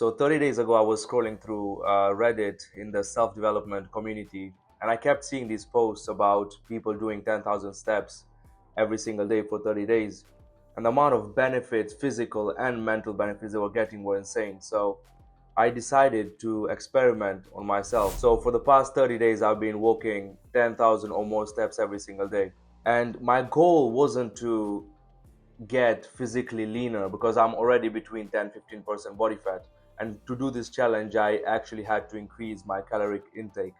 So 30 days ago, I was scrolling through Reddit in the self-development community, and I kept seeing these posts about people doing 10,000 steps every single day for 30 days. And the amount of benefits, physical and mental benefits they were getting were insane. So I decided to experiment on myself. So for the past 30 days, I've been walking 10,000 or more steps every single day. And my goal wasn't to get physically leaner because I'm already between 10-15% body fat. And to do this challenge, I actually had to increase my caloric intake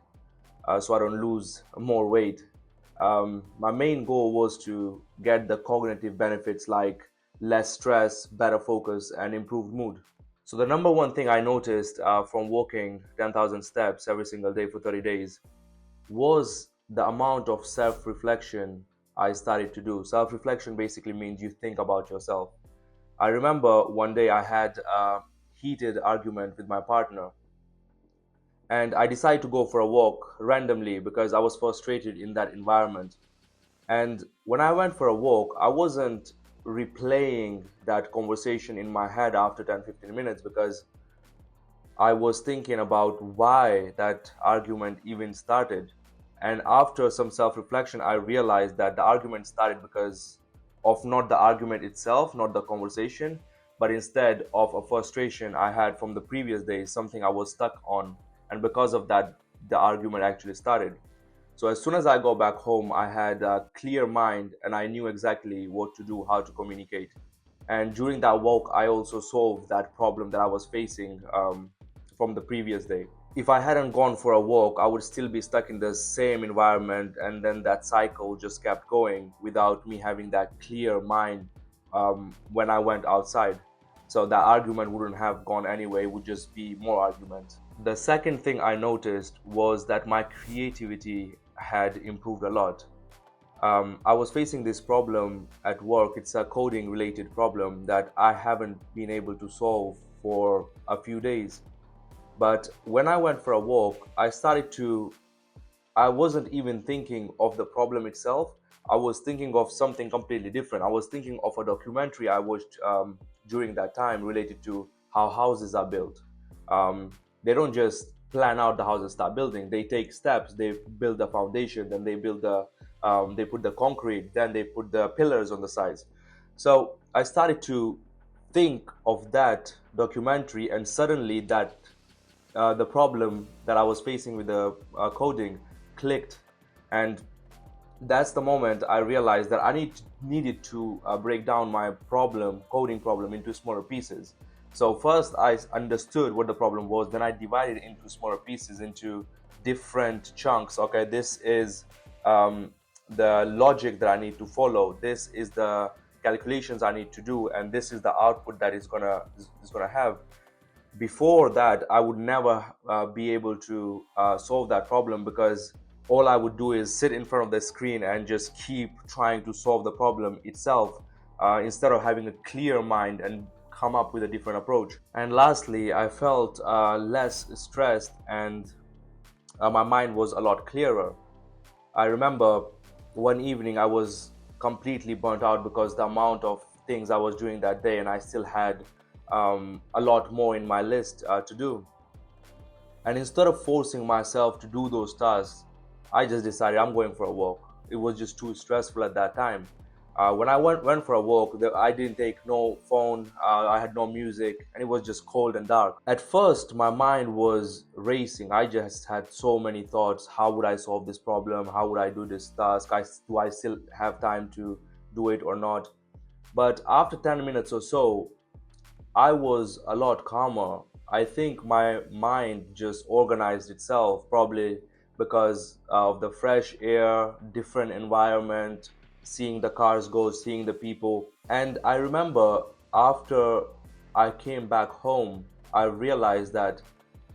so I don't lose more weight. My main goal was to get the cognitive benefits like less stress, better focus, and improved mood. So, the number one thing I noticed from walking 10,000 steps every single day for 30 days was the amount of self reflection I started to do. Self reflection basically means you think about yourself. I remember one day I had a heated argument with my partner, and I decided to go for a walk randomly because I was frustrated in that environment. And when I went for a walk, I wasn't replaying that conversation in my head after 10-15 minutes because I was thinking about why that argument even started. And after some self reflection, I realized that the argument started because of not the argument itself, not the conversation, but instead of a frustration I had from the previous day, something I was stuck on. And because of that, the argument actually started. So as soon as I got back home, I had a clear mind and I knew exactly what to do, how to communicate. And during that walk, I also solved that problem that I was facing from the previous day. If I hadn't gone for a walk, I would still be stuck in the same environment, and then that cycle just kept going without me having that clear mind when I went outside. So that argument wouldn't have gone anyway, it would just be more argument. The second thing I noticed was that my creativity had improved a lot. I was facing this problem at work. It's a coding related problem that I haven't been able to solve for a few days. But when I went for a walk, I wasn't even thinking of the problem itself. I was thinking of something completely different. I was thinking of a documentary I watched during that time related to how houses are built. Um, they don't just plan out the house and start building. They take steps. They build the foundation, then they put the concrete, then they put the pillars on the sides. So I started to think of that documentary, and suddenly that the problem that I was facing with the coding clicked, and that's the moment I realized that needed to break down my coding problem, into smaller pieces. So first I understood what the problem was, then I divided it into smaller pieces, into different chunks. Okay, this is the logic that I need to follow. This is the calculations I need to do, and this is the output that is gonna have. Before that, I would never be able to solve that problem because all I would do is sit in front of the screen and just keep trying to solve the problem itself instead of having a clear mind and come up with a different approach. And lastly, I felt less stressed, and my mind was a lot clearer. I remember one evening I was completely burnt out because the amount of things I was doing that day, and I still had a lot more in my list to do. And instead of forcing myself to do those tasks, I just decided I'm going for a walk. It was just too stressful at that time. When I went for a walk, I didn't take no phone, I had no music, and it was just cold and dark. At first, my mind was racing. I just had so many thoughts. How would I solve this problem? How would I do this task? Do I still have time to do it or not? But after 10 minutes or so, I was a lot calmer. I think my mind just organized itself, probably because of the fresh air, different environment, seeing the cars go, seeing the people. And I remember after I came back home, I realized that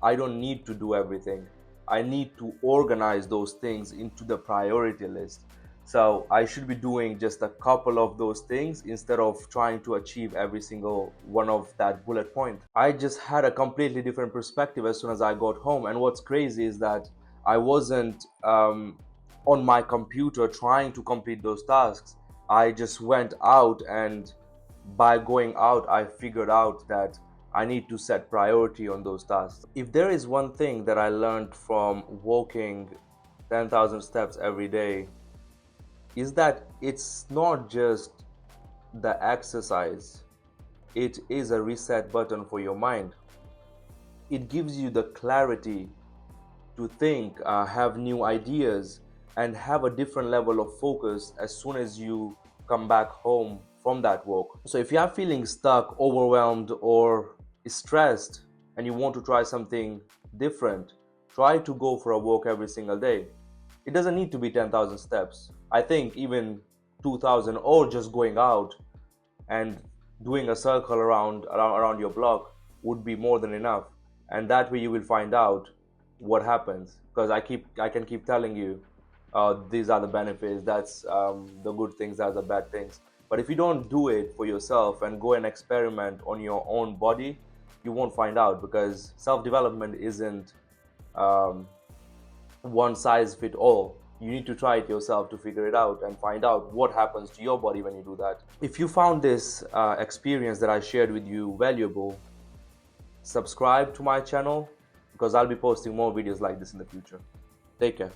I don't need to do everything. I need to organize those things into the priority list. So I should be doing just a couple of those things instead of trying to achieve every single one of that bullet point. I just had a completely different perspective as soon as I got home. And what's crazy is that I wasn't on my computer trying to complete those tasks. I just went out, and by going out, I figured out that I need to set priority on those tasks. If there is one thing that I learned from walking 10,000 steps every day, is that it's not just the exercise, it is a reset button for your mind. It gives you the clarity to think, have new ideas, and have a different level of focus as soon as you come back home from that walk. So, if you are feeling stuck, overwhelmed, or stressed, and you want to try something different, try to go for a walk every single day. It doesn't need to be 10,000 steps. I think even 2,000, or just going out and doing a circle around your block would be more than enough. And that way you will find out what happens, because I can keep telling you these are the benefits, that's the good things, that's the bad things. But if you don't do it for yourself and go and experiment on your own body, you won't find out, because self-development isn't um, one size fit all. You need to try it yourself to figure it out and find out what happens to your body when you do that. If you found this experience that I shared with you valuable, subscribe to my channel, because I'll be posting more videos like this in the future. Take care.